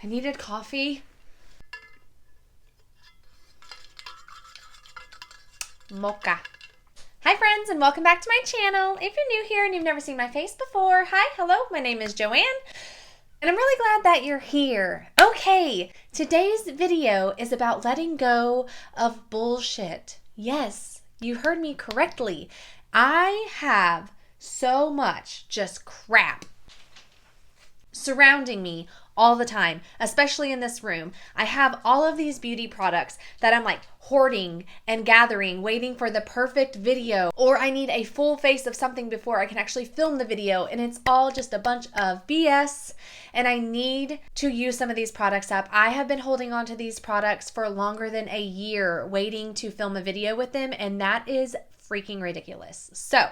I needed coffee. Mocha. Hi friends, and welcome back to my channel. If you're new here and you've never seen my face before, hi, hello, my name is Joanne, and I'm really glad that you're here. Okay, today's video is about letting go of bullshit. Yes, you heard me correctly. I have so much just crap surrounding me all the time, especially in this room. I have all of these beauty products that I'm like hoarding and gathering, waiting for the perfect video, or I need a full face of something before I can actually film the video, and it's all just a bunch of BS, and I need to use some of these products up. I have been holding on to these products for longer than a year, waiting to film a video with them, and that is freaking ridiculous. So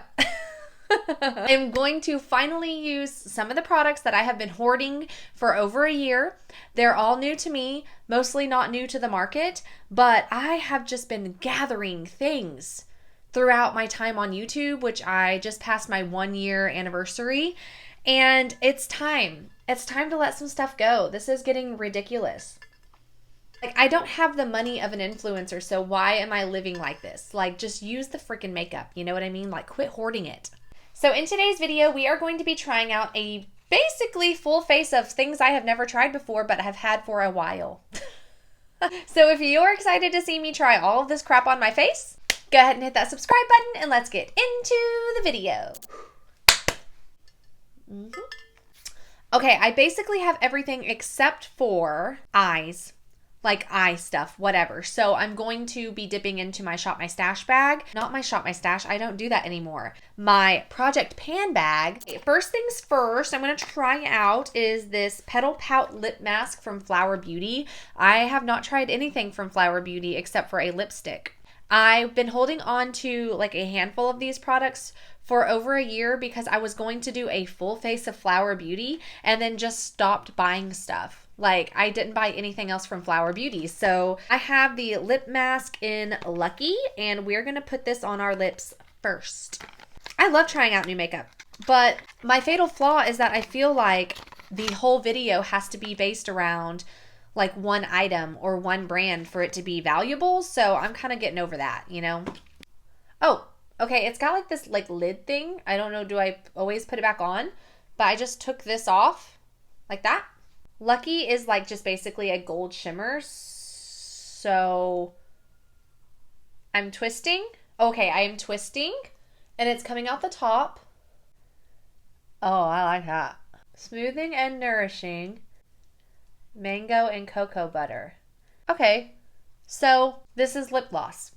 I'm going to finally use some of the products that I have been hoarding for over a year. They're all new to me, mostly not new to the market, but I have just been gathering things throughout my time on YouTube, which I just passed my 1-year anniversary, and it's time. It's time to let some stuff go. This is getting ridiculous. Like, I don't have the money of an influencer, so why am I living like this? Like, just use the freaking makeup, you know what I mean? Like, quit hoarding it. So in today's video, we are going to be trying out a basically full face of things I have never tried before, but have had for a while. So if you're excited to see me try all of this crap on my face, go ahead and hit that subscribe button and let's get into the video. Okay, I basically have everything except for eyes. Like eye stuff, whatever. So I'm going to be dipping into my Shop My Stash bag. Not my Shop My Stash, I don't do that anymore. My Project Pan bag. First things first, I'm going to try out is this Petal Pout lip mask from Flower Beauty. I have not tried anything from Flower Beauty except for a lipstick. I've been holding on to like a handful of these products for over a year because I was going to do a full face of Flower Beauty and then just stopped buying stuff. Like, I didn't buy anything else from Flower Beauty. So I have the lip mask in Lucky, and we're going to put this on our lips first. I love trying out new makeup, but my fatal flaw is that I feel like the whole video has to be based around like one item or one brand for it to be valuable. So I'm kind of getting over that, you know? Oh, okay. It's got like this like lid thing. I don't know. Do I always put it back on? But I just took this off like that. Lucky is like just basically a gold shimmer. So I'm twisting. Okay, I am twisting and it's coming out the top. Oh, I like that. Smoothing and nourishing. Mango and cocoa butter. Okay, so this is lip gloss.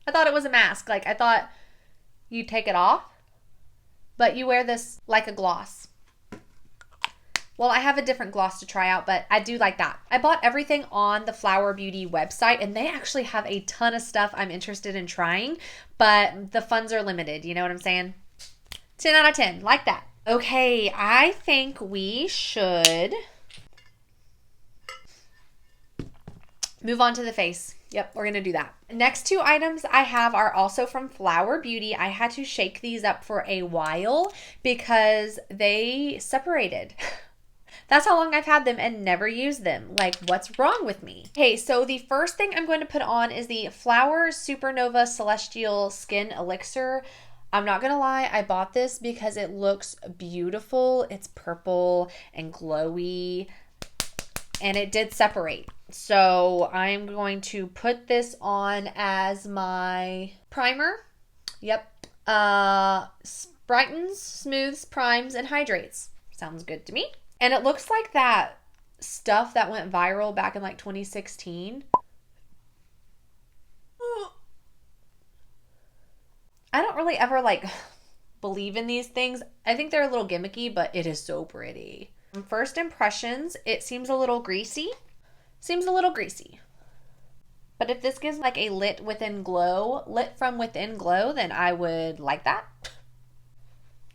I thought it was a mask. Like, I thought you take it off, but you wear this like a gloss. Well, I have a different gloss to try out, but I do like that. I bought everything on the Flower Beauty website, and they actually have a ton of stuff I'm interested in trying, but the funds are limited. You know what I'm saying? 10 out of 10. Like that. Okay, I think we should move on to the face. Yep, we're going to do that. Next two items I have are also from Flower Beauty. I had to shake these up for a while because they separated. That's how long I've had them and never used them. Like, what's wrong with me? Okay, so the first thing I'm going to put on is the Flower Supernova Celestial Skin Elixir. I'm not gonna lie, I bought this because it looks beautiful. It's purple and glowy, and it did separate. So I'm going to put this on as my primer. Yep. Brightens, smooths, primes, and hydrates. Sounds good to me. And it looks like that stuff that went viral back in like 2016. I don't really ever like believe in these things. I think they're a little gimmicky, but it is so pretty. First impressions, it seems a little greasy. Seems a little greasy. But if this gives like a lit from within glow, then I would like that.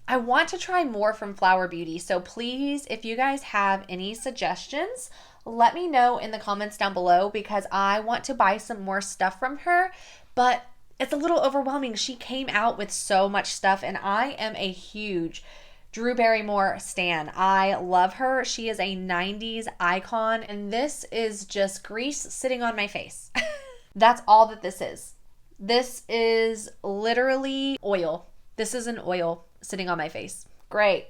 I want to try more from Flower Beauty, so please, if you guys have any suggestions, let me know in the comments down below because I want to buy some more stuff from her, but it's a little overwhelming. She came out with so much stuff, and I am a huge Drew Barrymore stan. I love her. She is a 90s icon, and this is just grease sitting on my face. That's all that this is. This is literally oil. This is an oil sitting on my face. Great.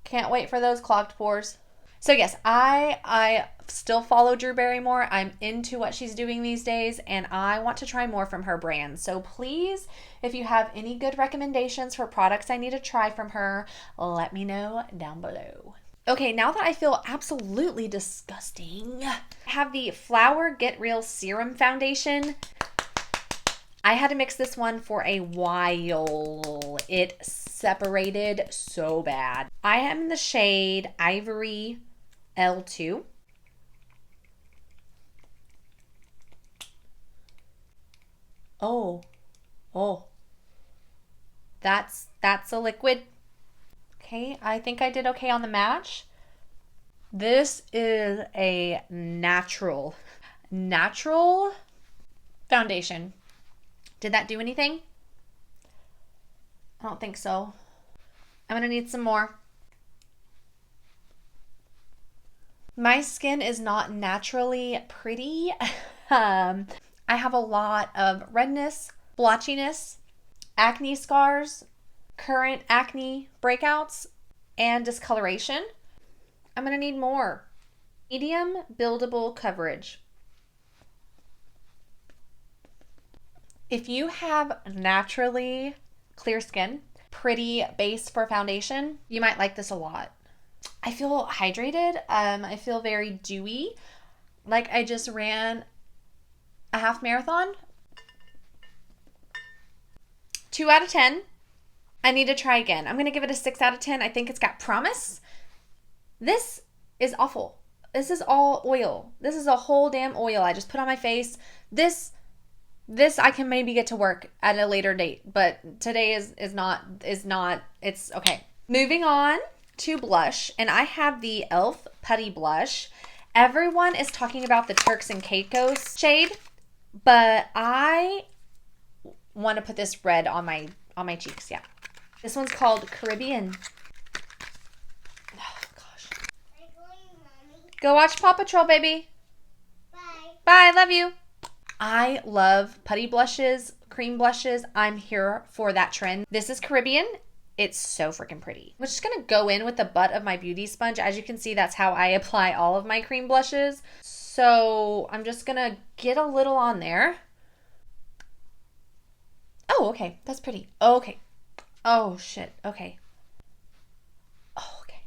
Can't wait for those clogged pores. So yes, I still follow Drew Barrymore. I'm into what she's doing these days, and I want to try more from her brand. So please, if you have any good recommendations for products I need to try from her, let me know down below. Okay, now that I feel absolutely disgusting, I have the Flower Get Real Serum Foundation. I had to mix this one for a while. It separated so bad. I am in the shade Ivory L2. Oh, that's a liquid. Okay, I think I did okay on the match. This is a natural foundation. Did that do anything? I don't think so. I'm gonna need some more. My skin is not naturally pretty. I have a lot of redness, blotchiness, acne scars, current acne breakouts, and discoloration. I'm gonna need more. Medium buildable coverage. If you have naturally clear skin, pretty base for foundation, you might like this a lot. I feel hydrated. I feel very dewy. Like I just ran a half marathon. 2 out of 10. I need to try again. I'm going to give it a 6 out of 10. I think it's got promise. This is awful. This is all oil. This is a whole damn oil I just put on my face. This I can maybe get to work at a later date, but today is not, it's okay. Moving on to blush, and I have the e.l.f. Putty Blush. Everyone is talking about the Turks and Caicos shade, but I want to put this red on my cheeks. Yeah. This one's called Caribbean. Oh gosh. Go watch Paw Patrol, baby. Bye. Bye, love you. I love putty blushes, cream blushes. I'm here for that trend. This is Caribbean. It's so freaking pretty. I'm just going to go in with the butt of my beauty sponge. As you can see, that's how I apply all of my cream blushes. So I'm just going to get a little on there. Oh, okay. That's pretty. Okay. Oh, shit. Okay. Oh, okay.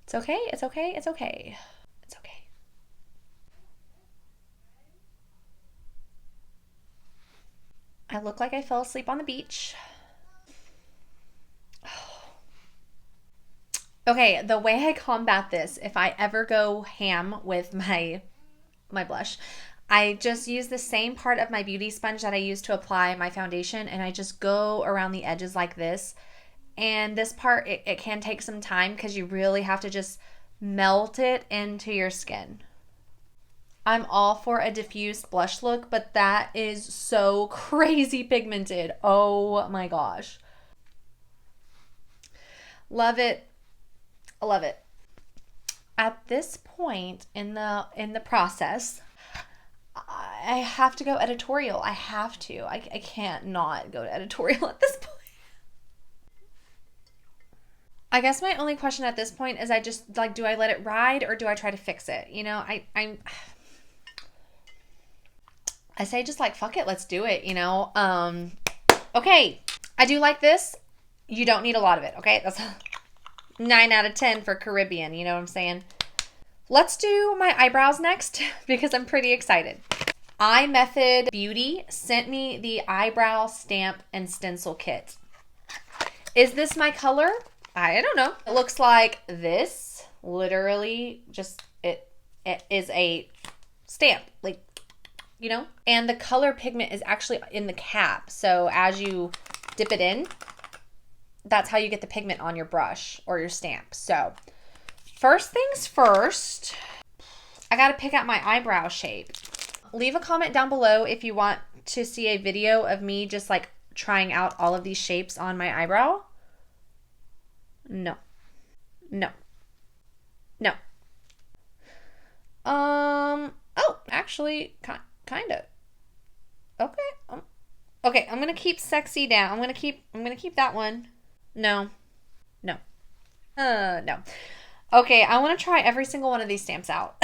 It's okay. It's okay. It's okay. It's okay. I look like I fell asleep on the beach. Okay, the way I combat this, if I ever go ham with my blush, I just use the same part of my beauty sponge that I use to apply my foundation, and I just go around the edges like this. And this part, it can take some time because you really have to just melt it into your skin. I'm all for a diffused blush look, but that is so crazy pigmented. Oh my gosh. Love it. I love it. At this point in the process, I have to go editorial. I have to. I can't not go to editorial at this point. I guess my only question at this point is I just like, do I let it ride or do I try to fix it? You know, I say just like, fuck it, let's do it, you know? Okay, I do like this. You don't need a lot of it, okay? That's 9 out of 10 for Caribbean, you know what I'm saying? Let's do my eyebrows next because I'm pretty excited. Imethod Beauty sent me the eyebrow stamp and stencil kit. Is this my color? I don't know. It looks like this. Literally, just it is a stamp, like, you know? And the color pigment is actually in the cap. So as you dip it in, that's how you get the pigment on your brush or your stamp. So first things first, I got to pick out my eyebrow shape. Leave a comment down below if you want to see a video of me just like trying out all of these shapes on my eyebrow? No. No. No. Oh, actually, kind of. Okay. Okay, I'm gonna keep sexy down. I'm gonna keep that one. No. No. No. Okay, I want to try every single one of these stamps out.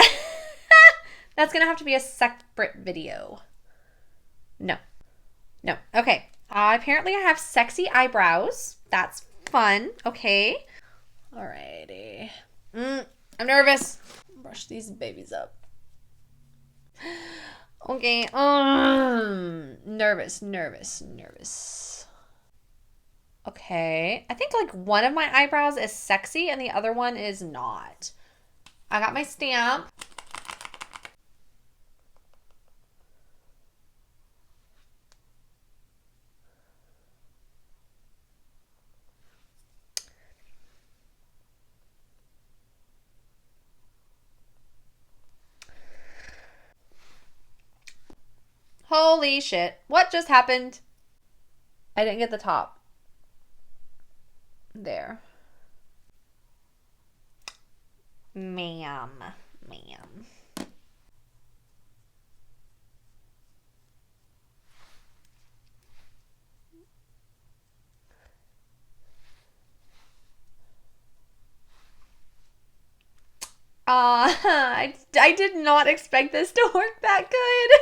That's gonna have to be a separate video. No. No. Okay. Apparently I have sexy eyebrows. That's fun. Okay. Alrighty. I'm nervous. Brush these babies up. Okay. Nervous. Okay. I think like one of my eyebrows is sexy and the other one is not. I got my stamp. Holy shit. What just happened? I didn't get the top. There. Ma'am. I did not expect this to work that good.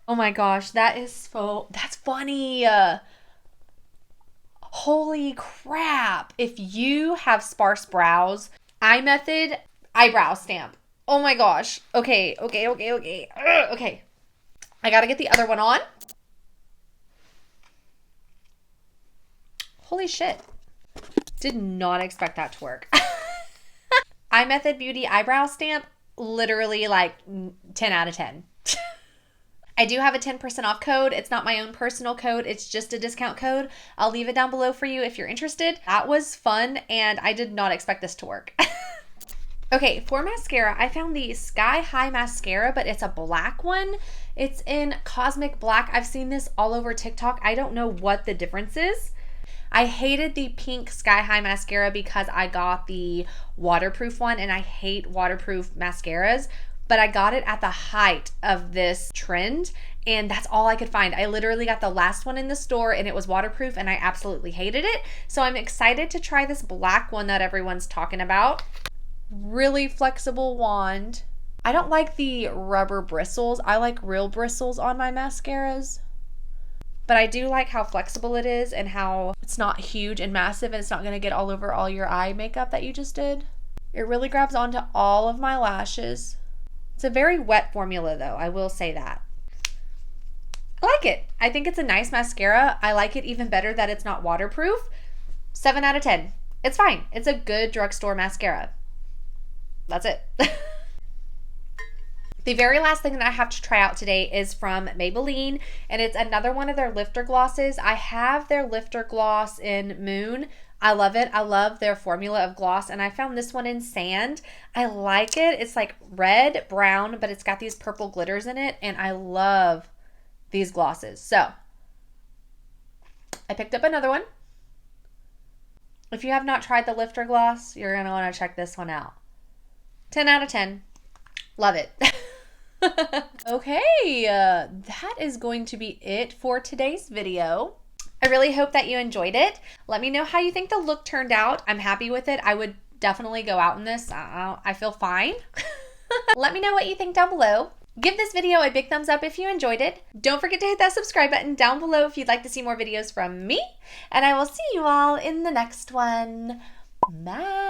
Oh my gosh, that's funny. Holy crap. If you have sparse brows, Imethod eyebrow stamp. Oh my gosh. Okay. Okay. I gotta get the other one on. Holy shit. Did not expect that to work. Imethod Beauty eyebrow stamp, literally like 10 out of 10. I do have a 10% off code. It's not my own personal code. It's just a discount code. I'll leave it down below for you if you're interested. That was fun, and I did not expect this to work. Okay, for mascara, I found the Sky High Mascara, but it's a black one. It's in Cosmic Black. I've seen this all over TikTok. I don't know what the difference is. I hated the pink Sky High Mascara because I got the waterproof one, and I hate waterproof mascaras. But I got it at the height of this trend, and that's all I could find. I literally got the last one in the store, and it was waterproof, and I absolutely hated it. So I'm excited to try this black one that everyone's talking about. Really flexible wand. I don't like the rubber bristles. I like real bristles on my mascaras. But I do like how flexible it is and how it's not huge and massive, and it's not going to get all over all your eye makeup that you just did. It really grabs onto all of my lashes. It's a very wet formula though, I will say that. I like it. I think it's a nice mascara. I like it even better that it's not waterproof. 7 out of 10. It's fine. It's a good drugstore mascara. That's it. The very last thing that I have to try out today is from Maybelline, and it's another one of their lifter glosses. I have their lifter gloss in Moon. I love it. I love their formula of gloss, and I found this one in Sand. I like it. It's like red, brown, but it's got these purple glitters in it, and I love these glosses. So, I picked up another one. If you have not tried the lifter gloss, you're going to want to check this one out. 10 out of 10. Love it. Okay, that is going to be it for today's video. I really hope that you enjoyed it. Let me know how you think the look turned out. I'm happy with it. I would definitely go out in this. I feel fine. Let me know what you think down below. Give this video a big thumbs up if you enjoyed it. Don't forget to hit that subscribe button down below if you'd like to see more videos from me. And I will see you all in the next one. Bye.